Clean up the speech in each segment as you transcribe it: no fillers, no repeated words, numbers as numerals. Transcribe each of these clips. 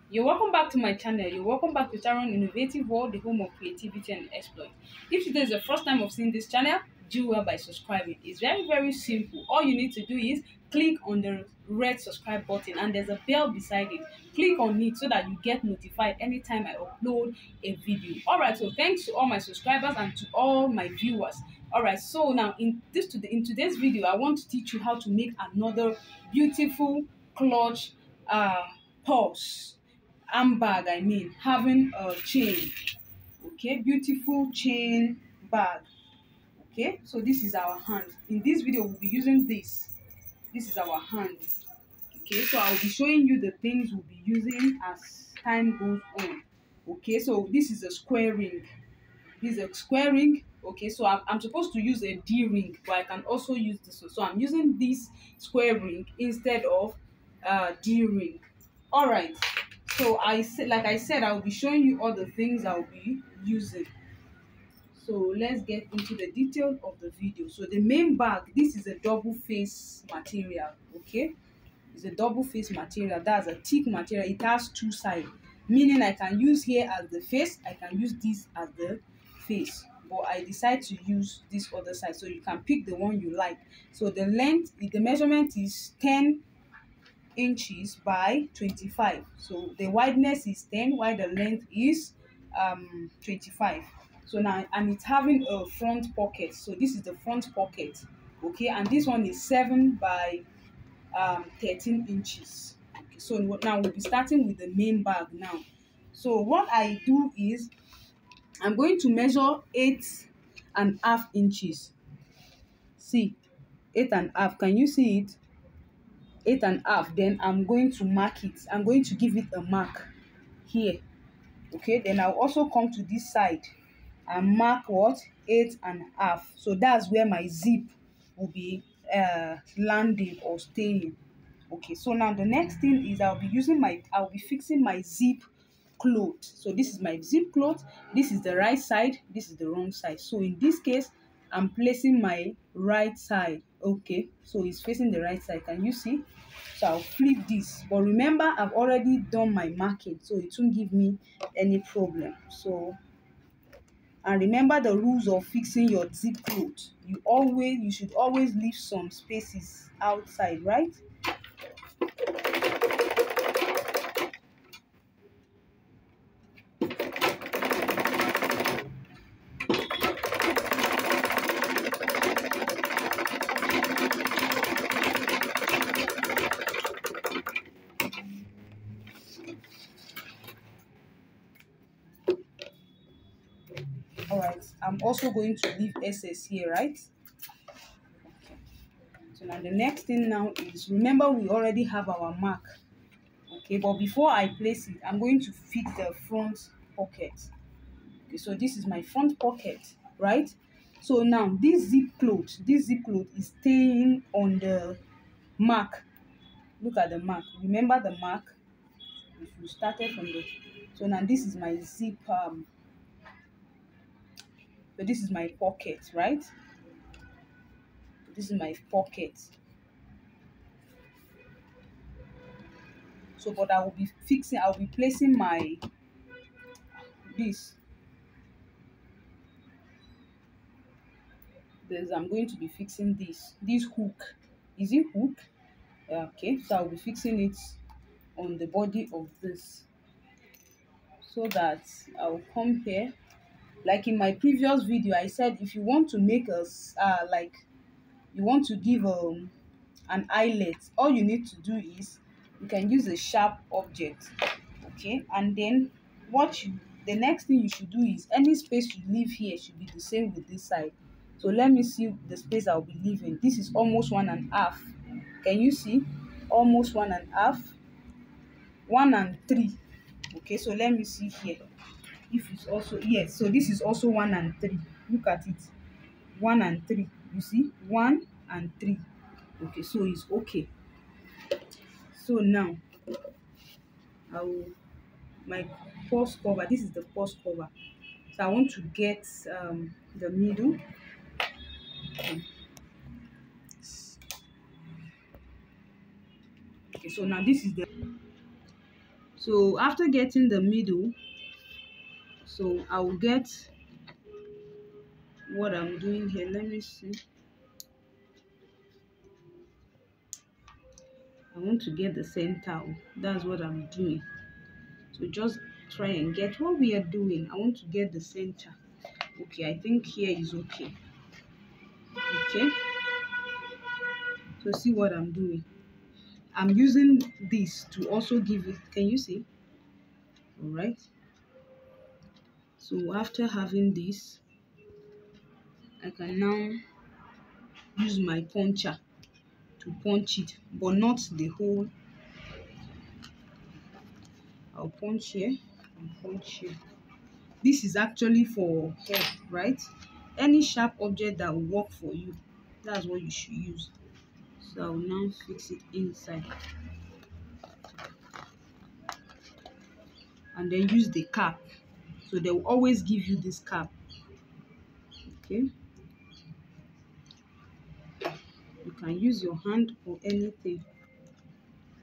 You're welcome back to my channel. You're welcome back to Taron Innovative World, the home of creativity and exploit. If today is the first time of seeing this channel, do well by subscribing. It's very simple. All you need to do is click on the red subscribe button and there's a bell beside it. Click on it so that you get notified anytime I upload a video. Alright, so thanks to all my subscribers and to all my viewers. Alright, so now in today's video, I want to teach you how to make another beautiful clutch purse handbag. I mean, having a chain. Okay, beautiful chain bag. Okay, so this is our hand. In this video we'll be using this is our hand. Okay, so I'll be showing you the things we'll be using as time goes on. Okay, so this is a square ring. This is a square ring. Okay, so I'm supposed to use a D ring, but I can also use this one. So I'm using this square ring instead of D ring. All right, so like I said, I'll be showing you all the things I'll be using. So let's get into the detail of the video. So the main bag, this is a double face material. Okay, it's a double face material. That's a thick material. It has two sides, meaning I can use here as the face, I can use this as the face, but I decide to use this other side, so you can pick the one you like. So the length, the measurement is 10 inches by 25. So the wideness is 10 while the length is 25. So now, and it's having a front pocket. So this is the front pocket. Okay, and this one is 7 by 13 inches. Okay, so now we'll be starting with the main bag now. So what I do is I'm going to measure 8.5 inches. See, 8.5. Can you see it? 8.5. Then I'm going to mark it. I'm going to give it a mark here. Okay, then I'll also come to this side and mark what? 8.5. So that's where my zip will be landing or staying. Okay, so now the next thing is I'll be fixing my zip cloth. So this is my zip cloth. This is the right side, this is the wrong side. So in this case, I'm placing my right side. Okay, so it's facing the right side. Can you see? So I'll flip this, but remember I've already done my marking, so it won't give me any problem. So, and remember the rules of fixing your zip cloth. You should always leave some spaces outside, right? All right, I'm also going to leave SS here, right? Okay. So now the next thing now is, remember we already have our mark. Okay, but before I place it, I'm going to fit the front pocket. Okay, so this is my front pocket, right? So now this zip cloth is staying on the mark. Look at the mark. Remember the mark? If you started from the, so now this is my zip so this is my pocket, right? This is my pocket. So but I'll be placing my this I'm going to be fixing this hook. Is it hook? Okay, so I'll be fixing it on the body of this, so that I'll come here. Like in my previous video, I said if you want to make us like you want to give an eyelet, all you need to do is you can use a sharp object. Okay, and then the next thing you should do is any space you leave here should be the same with this side. So let me see the space I'll be leaving. This is almost 1.5. Can you see? Almost 1.5. 1 and 3. Okay, so let me see here if it's also, yes, so this is also 1 and 3. Look at it, 1 and 3. You see, 1 and 3. Okay, so it's okay. So now my purse cover, this is the purse cover. So I want to get the middle. Okay, so now this is So after getting the middle, so I will get what I'm doing here. Let me see. I want to get the center. That's what I'm doing. So just try and get what we are doing. I want to get the center. Okay, I think here is okay. Okay, so see what I'm doing. I'm using this to also give it. Can you see? All right. So after having this, I can now use my puncher to punch it, but not the whole. I'll punch here and punch here. This is actually for hair, right? Any sharp object that will work for you, that's what you should use. So I'll now fix it inside and then use the cap. So they will always give you this cap. Okay, you can use your hand or anything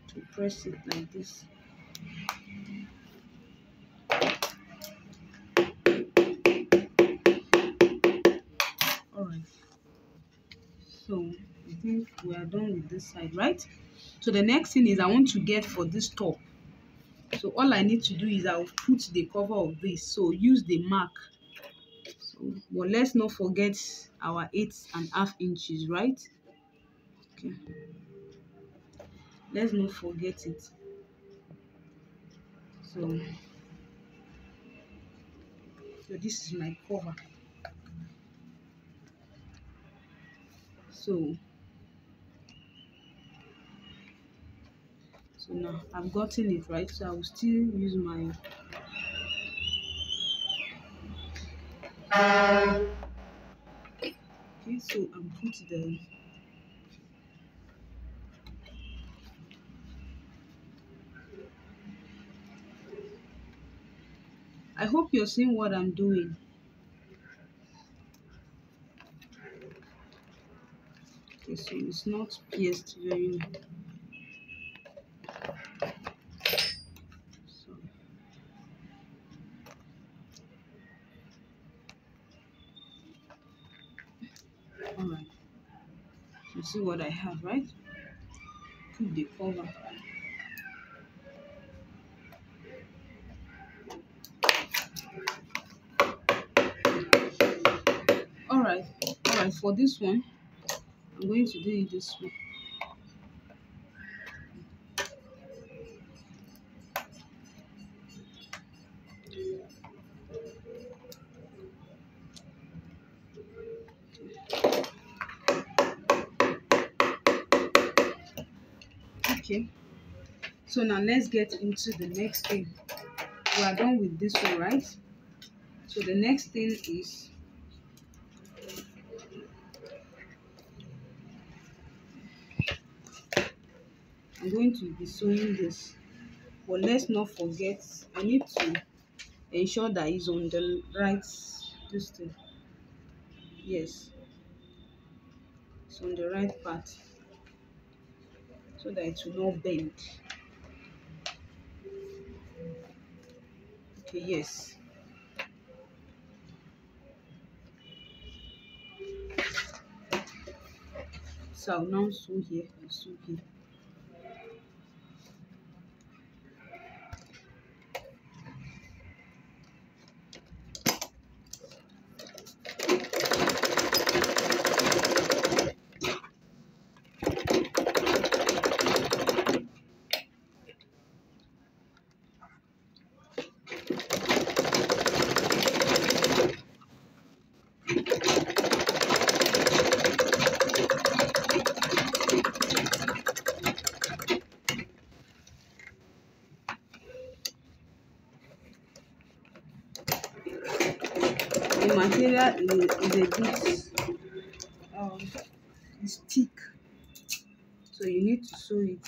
to press it like this. All right, so I think we are done with this side, right? So the next thing is I want to get for this top. So all I need to do is I'll put the cover of this. So use the mark. So, but let's not forget our 8.5 inches, right? Okay, let's not forget it. So this is my cover. So now I've gotten it right. So I will still use my okay. So I'll put the I hope you're seeing what I'm doing. Okay, so it's not pierced very well. So all right, you see what I have, right? Put the cover. All right, for this one I'm going to do it this way. Okay, so now let's get into the next thing. We are done with this one, right? So the next thing is I'm going to be sewing this, but let's not forget I need to ensure that it's on the right this thing. Yes, it's on the right part so that it will not bend. Okay, yes. So I'll now sew here and sew here. The material is a bit it's thick, so you need to sew it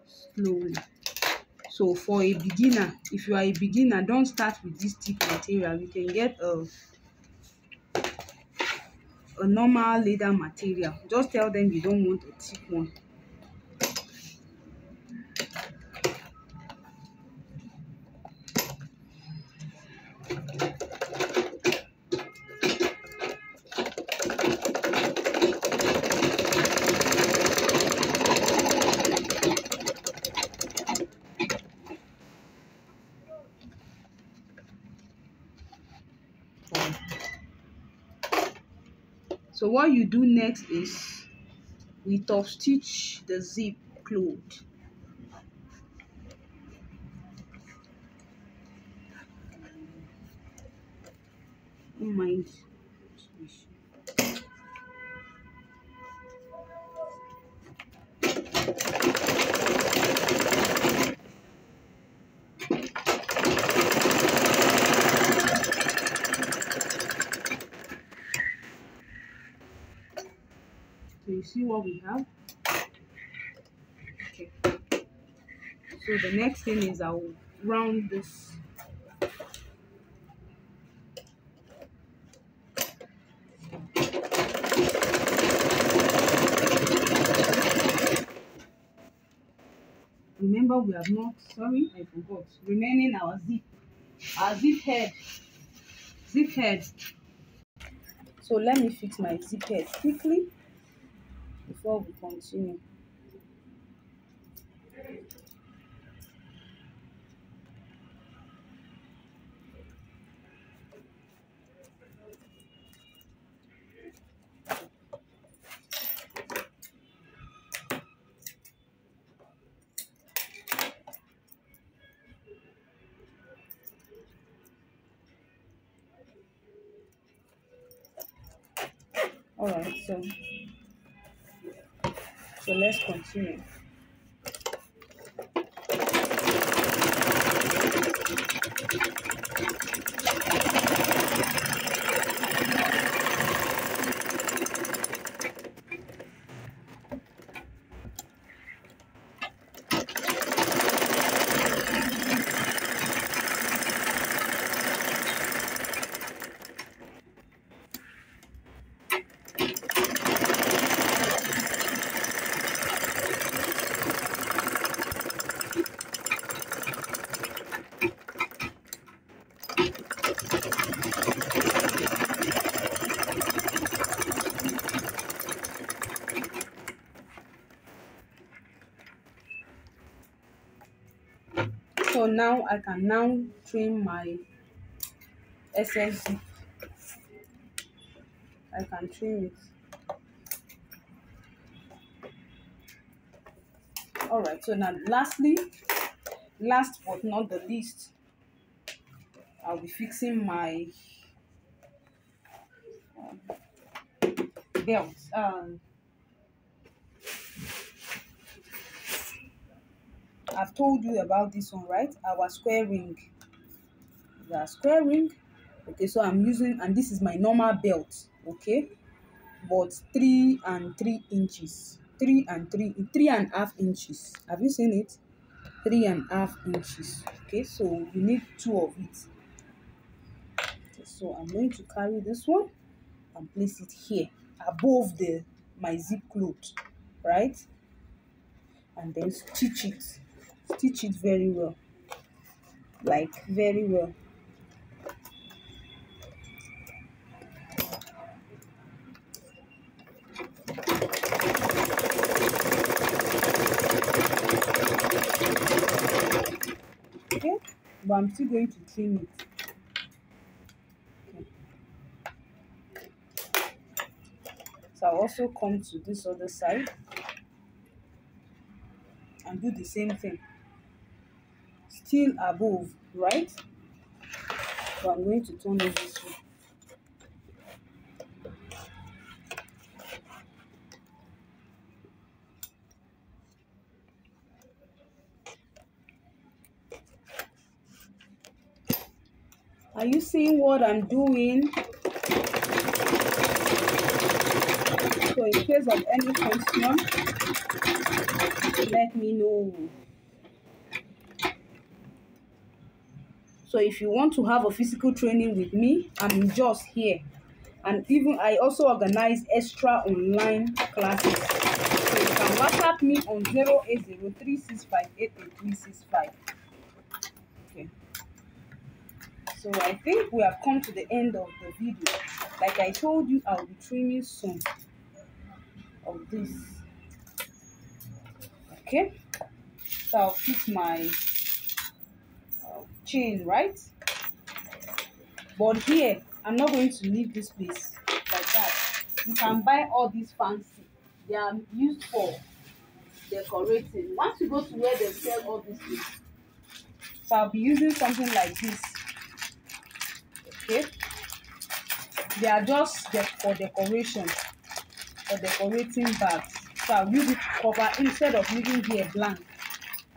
slowly. So for a beginner, if you are a beginner, don't start with this thick material. You can get a normal leather material. Just tell them you don't want a thick one. So what you do next is we top stitch the zip closed. Don't mind. So you see what we have? Okay. So the next thing is I'll round this. Remember we have not, sorry, I forgot. Remaining our zip head. Zip head. So let me fix my zip head quickly before we continue. Alright, so let's continue. So now I can now trim my excess zip. I can trim it. Alright, so now last but not the least, I'll be fixing my belt. I've told you about this one, right? Our square ring. The square ring. Okay, so I'm using, and this is my normal belt, okay? But 3 and 3 inches. 3.5 inches. Have you seen it? 3.5 inches. Okay, so you need 2 of it. Okay, so I'm going to carry this one and place it here above my zip cloth, right? And then stitch it very well, like very well. Okay, but I'm still going to trim it. Okay. So I'll also come to this other side and do the same thing, still above, right? So I'm going to turn it this way. Are you seeing what I'm doing? So in case of any question, let me know. So if you want to have a physical training with me, I'm just here. And even I also organize extra online classes. So you can WhatsApp me on 08036588365. Okay. So I think we have come to the end of the video. Like I told you, I'll be trimming some of this. Okay. So I'll fix my chain, right? But here, I'm not going to leave this place like that. you can buy all these fancy. They are used for decorating. Once you go to where they sell all these things, so I'll be using something like this. Okay, they are just for decoration, for decorating bags. So I'll use it to cover instead of leaving here blank.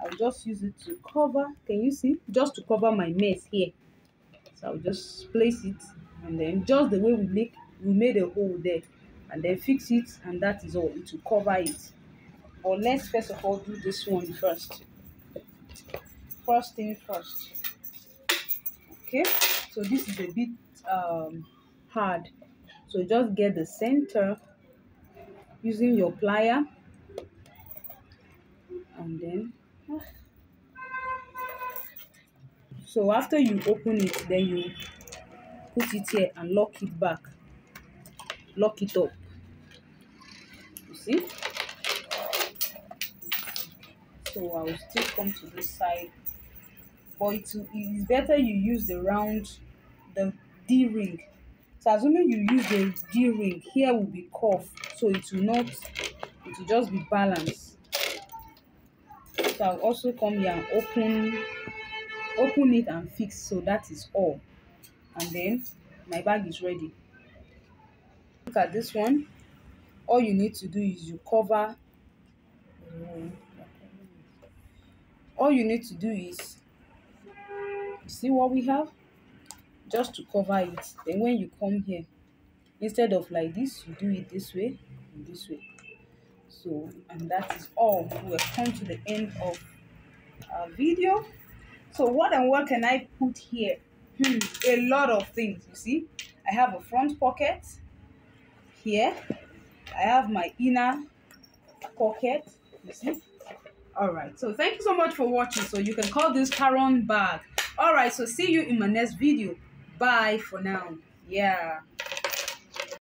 I'll just use it to cover. Can you see? Just to cover my mess here. So I'll just place it, and then just the way we made a hole there, and then fix it, and that is all. It will cover it. But let's first of all do this one first. First thing first. Okay, so this is a bit hard. So just get the center using your plier, and then so after you open it, then you put it here and lock it back, lock it up. You see? So I will still come to this side, but it is better you use the D ring. So assuming you use the D ring, here will be curved, so it will just be balanced. So I'll also come here and open it and fix. So that is all, and then my bag is ready. Look at this one. All you need to do is you cover. All you need to do is, you see what we have, just to cover it. Then when you come here, instead of like this, you do it this way and this way. So, and that is all. We have come to the end of our video. So what can I put here? A lot of things. You see, I have a front pocket here. I have my inner pocket. You see. All right, so thank you so much for watching. So you can call this Caron bag. All right, so see you in my next video. Bye for now. Yeah.